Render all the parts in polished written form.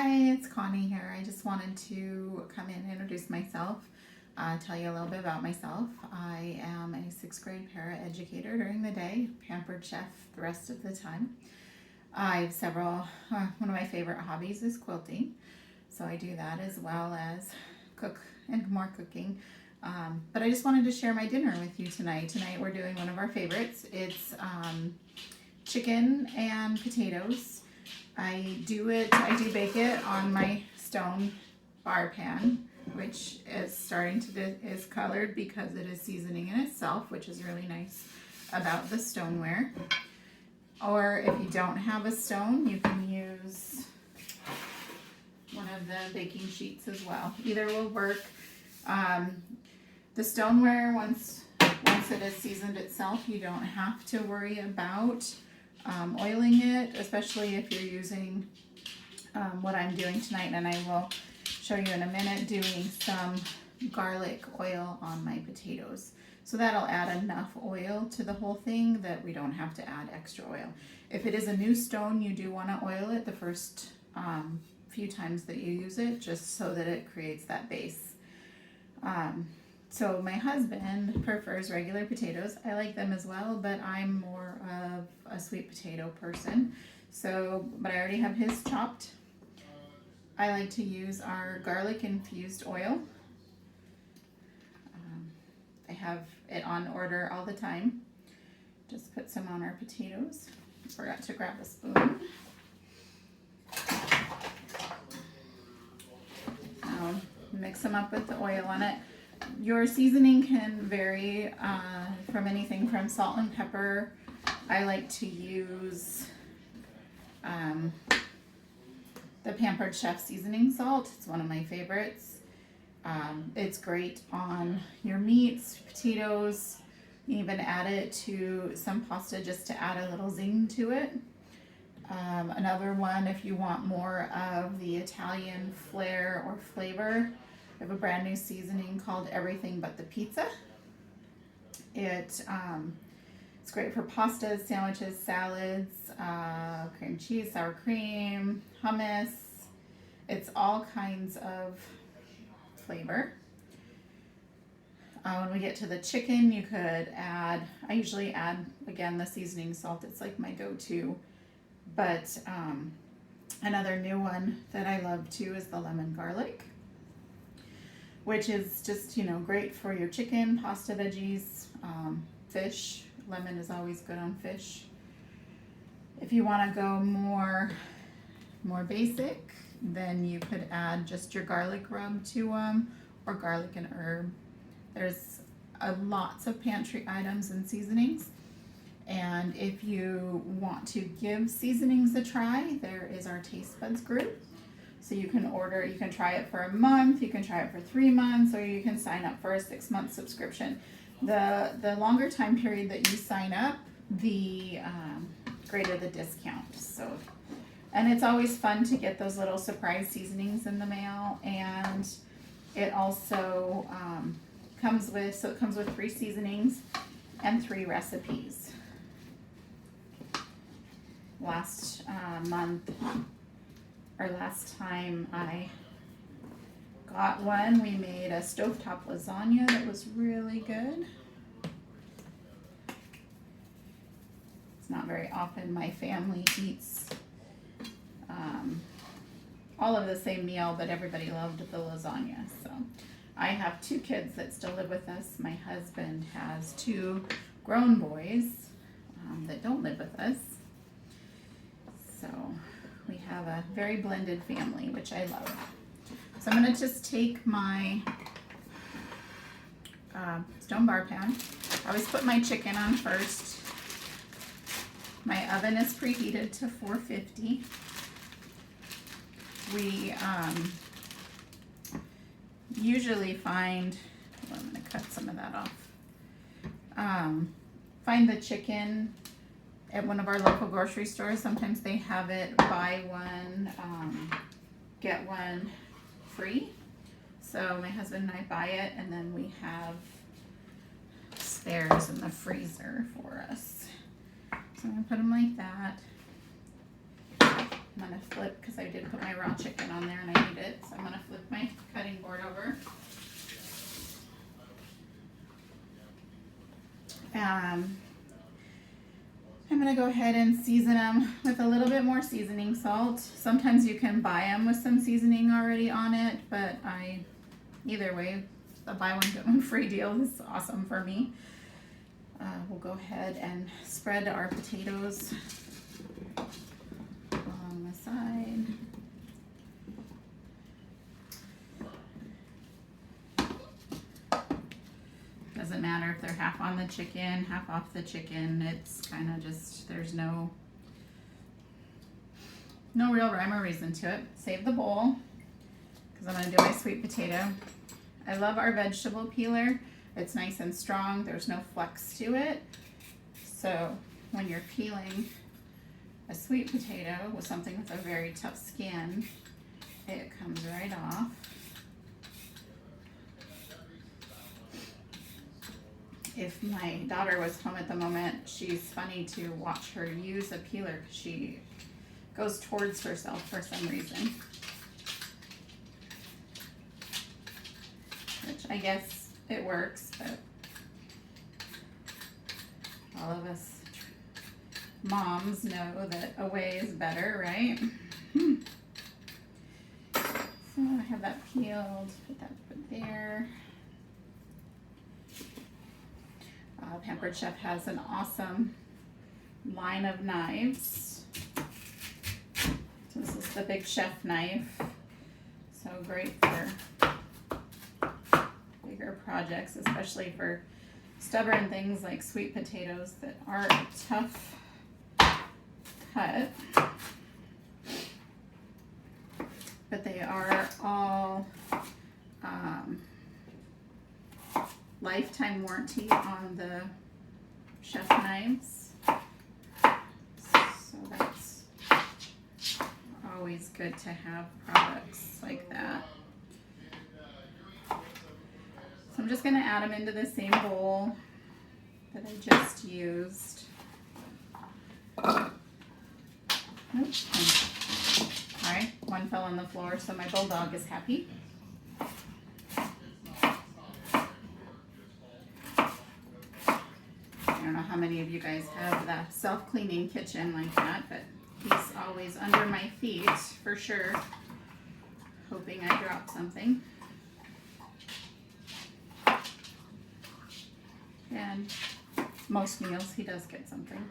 Hi, it's Connie here. I just wanted to come in and introduce myself, tell you a little bit about myself. I am a 6th grade para educator during the day, pampered chef the rest of the time. I have several, one of my favorite hobbies is quilting, so I do that as well as cook and more cooking. But I just wanted to share my dinner with you tonight. Tonight we're doing one of our favorites. It's chicken and potatoes. I do bake it on my stone bar pan, which is is colored because it is seasoning in itself, which is really nice about the stoneware. Or if you don't have a stone, you can use one of the baking sheets as well. Either will work. The stoneware, once it is seasoned itself, you don't have to worry about oiling it, especially if you're using what I'm doing tonight, and I will show you in a minute, doing some garlic oil on my potatoes. So that'll add enough oil to the whole thing that we don't have to add extra oil. If it is a new stone, you do want to oil it the first few times that you use it, just so that it creates that base. So my husband prefers regular potatoes. I like them as well, but I'm more of a sweet potato person. But I already have his chopped. I like to use our garlic infused oil. I have it on order all the time. Just put some on our potatoes. Forgot to grab a spoon. Mix them up with the oil on it. Your seasoning can vary from anything from salt and pepper. I like to use the Pampered Chef seasoning salt. It's one of my favorites. It's great on your meats, potatoes. You can even add it to some pasta just to add a little zing to it. Another one, if you want more of the Italian flair or flavor, I have a brand new seasoning called Everything But the Pizza. It's great for pastas, sandwiches, salads, cream cheese, sour cream, hummus. It's all kinds of flavor. When we get to the chicken, you could add, I usually add, again, the seasoning salt. It's like my go-to. But another new one that I love too is the lemon garlic, which is just, great for your chicken, pasta, veggies, fish. Lemon is always good on fish. If you want to go more basic, then you could add just your garlic rub to them, or garlic and herb. There's lots of pantry items and seasonings. And if you want to give seasonings a try, there is our Taste Buds group. So you can try it for a month, you can try it for 3 months, or you can sign up for a 6-month subscription. The longer time period that you sign up, the greater the discount. And it's always fun to get those little surprise seasonings in the mail, and it also comes with 3 seasonings and 3 recipes. Last time I got one, we made a stovetop lasagna that was really good. It's not very often my family eats all of the same meal, but everybody loved the lasagna. So I have 2 kids that still live with us. My husband has 2 grown boys that don't live with us. So we have a very blended family, which I love. So I'm going to just take my stone bar pan. I always put my chicken on first. My oven is preheated to 450. We usually find, I'm going to cut some of that off, find the chicken at one of our local grocery stores. Sometimes they have it buy one, get one free. So my husband and I buy it, and then we have spares in the freezer for us. So I'm going to put them like that. I'm going to gonna flip, because I did put my raw chicken on there and I need it, so I'm gonna flip my cutting board over. I'm gonna go ahead and season them with a little bit more seasoning salt. Sometimes you can buy them with some seasoning already on it, but either way, the buy one get one free deal is awesome for me. We'll go ahead and spread our potatoes along the side. Doesn't matter if they're half on the chicken, half off the chicken. It's kind of just, there's no real rhyme or reason to it. Save the bowl, because I'm going to do my sweet potato. I love our vegetable peeler. It's nice and strong. There's no flex to it. So when you're peeling a sweet potato with something with a very tough skin, it comes right off. If my daughter was home at the moment, she's funny to watch her use a peeler because she goes towards herself for some reason. Which I guess it works, but all of us moms know that a way is better, right? So I have that peeled, put that there. Pampered Chef has an awesome line of knives. So this is the big chef knife. So great for bigger projects, especially for stubborn things like sweet potatoes that are a tough cut. But they are all lifetime warranty on the chef knives, so that's always good to have products like that. So I'm just going to add them into the same bowl that I just used. Oops. All right, one fell on the floor, so my bulldog is happy. I don't know how many of you guys have the self-cleaning kitchen like that, but he's always under my feet for sure, hoping I drop something. And most meals he does get something.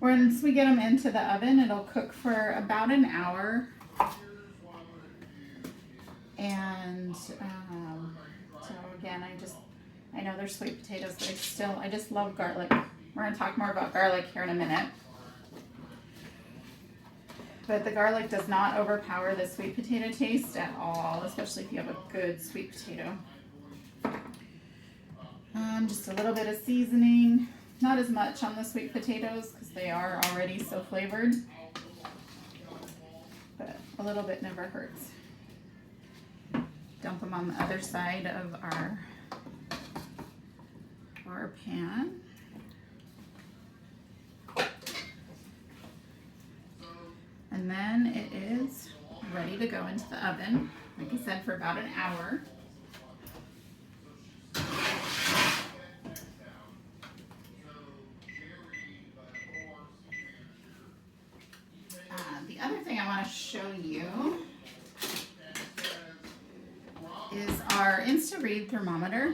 Once we get them into the oven, it'll cook for about an hour. And so again, I know they're sweet potatoes, but I just love garlic. We're going to talk more about garlic here in a minute. But the garlic does not overpower the sweet potato taste at all, especially if you have a good sweet potato. Just a little bit of seasoning. Not as much on the sweet potatoes because they are already so flavored, but a little bit never hurts. Dump them on the other side of our pan. And then it is ready to go into the oven, like I said, for about an hour. The other thing I want to show you is our InstaRead thermometer.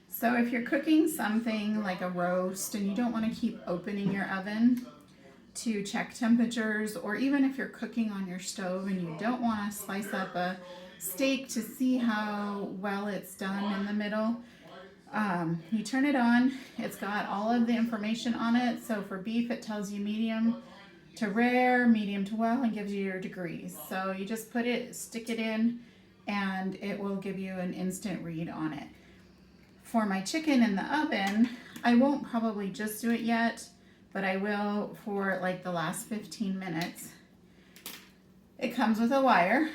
So if you're cooking something like a roast and you don't want to keep opening your oven to check temperatures, or even if you're cooking on your stove and you don't want to slice up a steak to see how well it's done in the middle, you turn it on. It's got all of the information on it. So for beef, it tells you medium to rare, medium to well, and gives you your degrees. So you just stick it in, and it will give you an instant read on it. For my chicken in the oven, I won't probably just do it yet, but I will for like the last 15 minutes. It comes with a wire.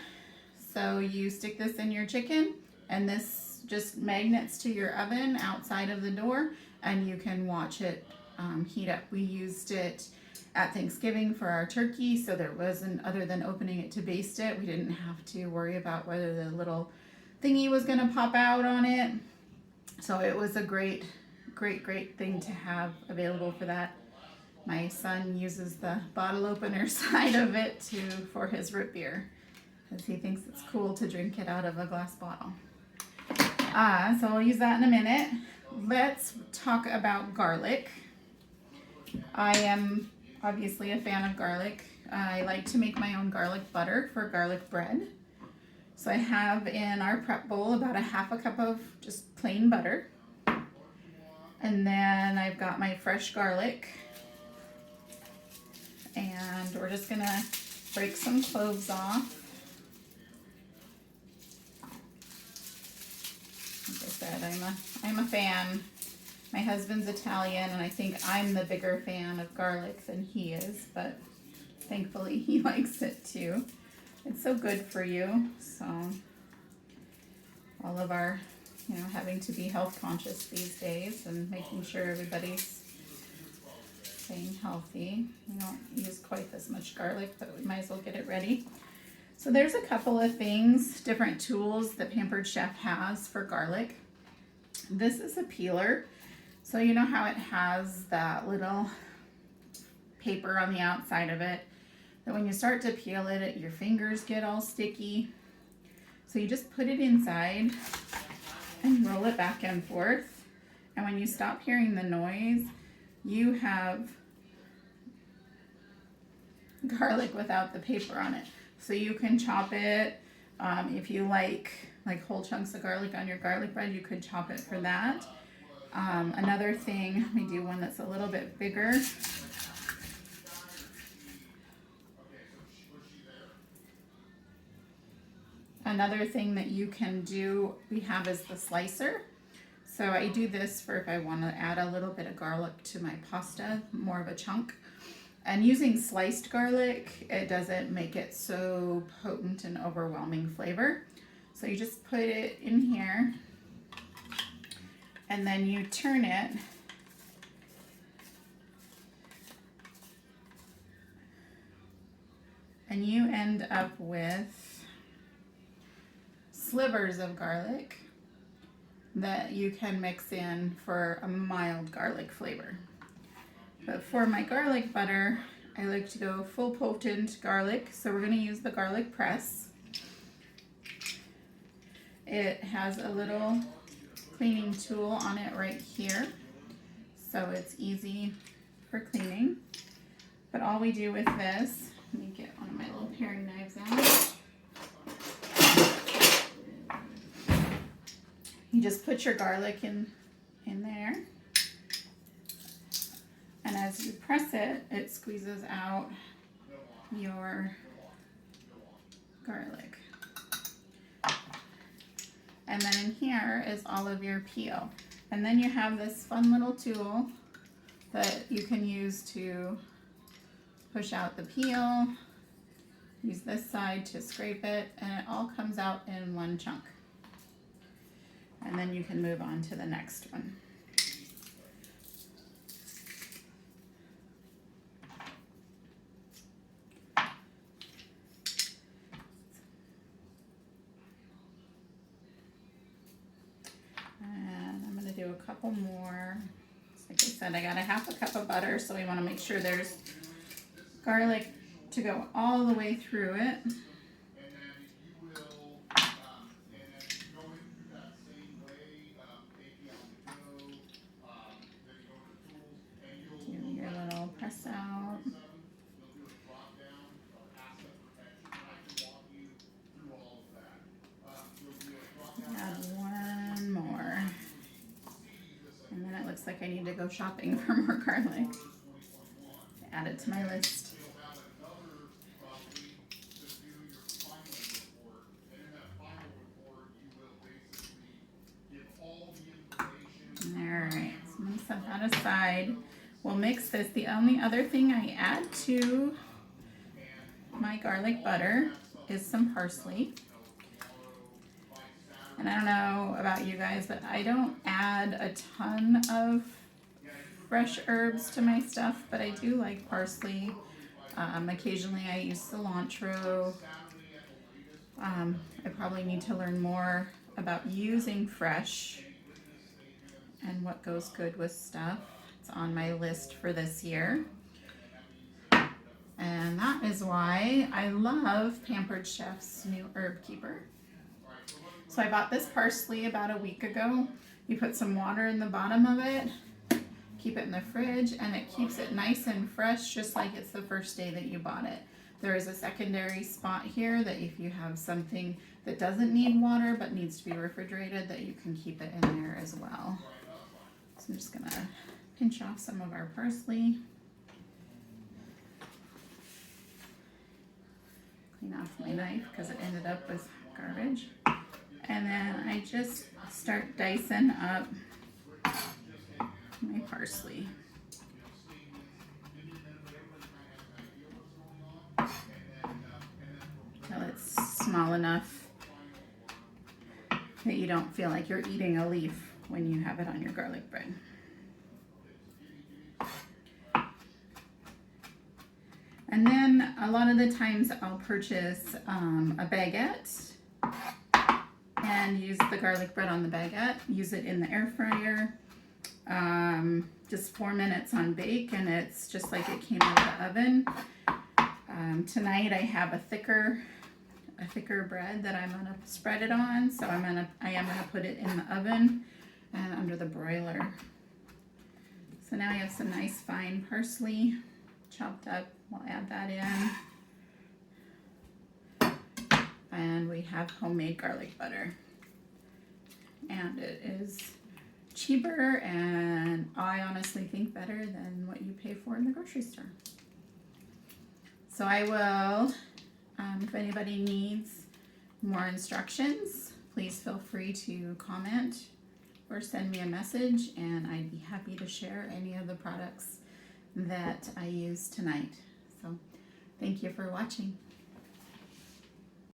So you stick this in your chicken, and this just magnets to your oven outside of the door, and you can watch it heat up. We used it at Thanksgiving for our turkey, so there wasn't, other than opening it to baste it, we didn't have to worry about whether the little thingy was going to pop out on it. So it was a great thing to have available for that. My son uses the bottle opener side of it for his root beer, because he thinks it's cool to drink it out of a glass bottle. So I'll use that in a minute. Let's talk about garlic. I am obviously a fan of garlic. I like to make my own garlic butter for garlic bread. So I have in our prep bowl about a half a cup of just plain butter. And then I've got my fresh garlic. And we're just gonna break some cloves off. Like I said, I'm a fan. My husband's Italian, and I think I'm the bigger fan of garlic than he is, but thankfully he likes it too. It's so good for you. So all of our, having to be health conscious these days and making sure everybody's staying healthy. We don't use quite this much garlic, but we might as well get it ready. So there's a couple of things, different tools that Pampered Chef has for garlic. This is a peeler. So you know how it has that little paper on the outside of it, that when you start to peel it, your fingers get all sticky. So you just put it inside and roll it back and forth. And when you stop hearing the noise, you have garlic without the paper on it. So you can chop it. If you like whole chunks of garlic on your garlic bread, you could chop it for that. Another thing, let me do one that's a little bit bigger. Another thing that you can do, we have, is the slicer. So I do this for if I want to add a little bit of garlic to my pasta, more of a chunk. And using sliced garlic, it doesn't make it so potent and overwhelming flavor. So you just put it in here, and then you turn it, and you end up with slivers of garlic that you can mix in for a mild garlic flavor. But for my garlic butter, I like to go full potent garlic, so we're going to use the garlic press. It has a little cleaning tool on it right here, so it's easy for cleaning. But all we do with this, let me get one of my little paring knives out. You just put your garlic in there, and as you press it, it squeezes out your garlic. And then in here is all of your peel. And then you have this fun little tool that you can use to push out the peel. Use this side to scrape it, and it all comes out in one chunk. And then you can move on to the next one. Do a couple more. Like I said, I got a half a cup of butter, so we want to make sure there's garlic to go all the way through it. Do your little press out. Add one more. And then it looks like I need to go shopping for more garlic. Add it to my list. Alright, so I'm going to set that aside. We'll mix this. The only other thing I add to my garlic butter is some parsley. And I don't know about you guys, but I don't add a ton of fresh herbs to my stuff, but I do like parsley. Occasionally I use cilantro. I probably need to learn more about using fresh and what goes good with stuff. It's on my list for this year. And that is why I love Pampered Chef's new Herb Keeper. So I bought this parsley about a week ago. You put some water in the bottom of it, keep it in the fridge, and it keeps it nice and fresh, just like it's the first day that you bought it. There is a secondary spot here that if you have something that doesn't need water but needs to be refrigerated, that you can keep it in there as well. So I'm just gonna pinch off some of our parsley. Clean off my knife because it ended up with garbage. And then I just start dicing up my parsley. Till it's small enough that you don't feel like you're eating a leaf when you have it on your garlic bread. And then a lot of the times I'll purchase a baguette and use the garlic bread on the baguette, use it in the air fryer, just 4 minutes on bake, and it's just like it came out of the oven. Tonight I have a thicker bread that I'm gonna spread it on, so I am gonna put it in the oven and under the broiler. So now I have some nice fine parsley chopped up. We'll add that in. And we have homemade garlic butter. And it is cheaper and I honestly think better than what you pay for in the grocery store. So I will, if anybody needs more instructions, please feel free to comment or send me a message, and I'd be happy to share any of the products that I use tonight. So thank you for watching.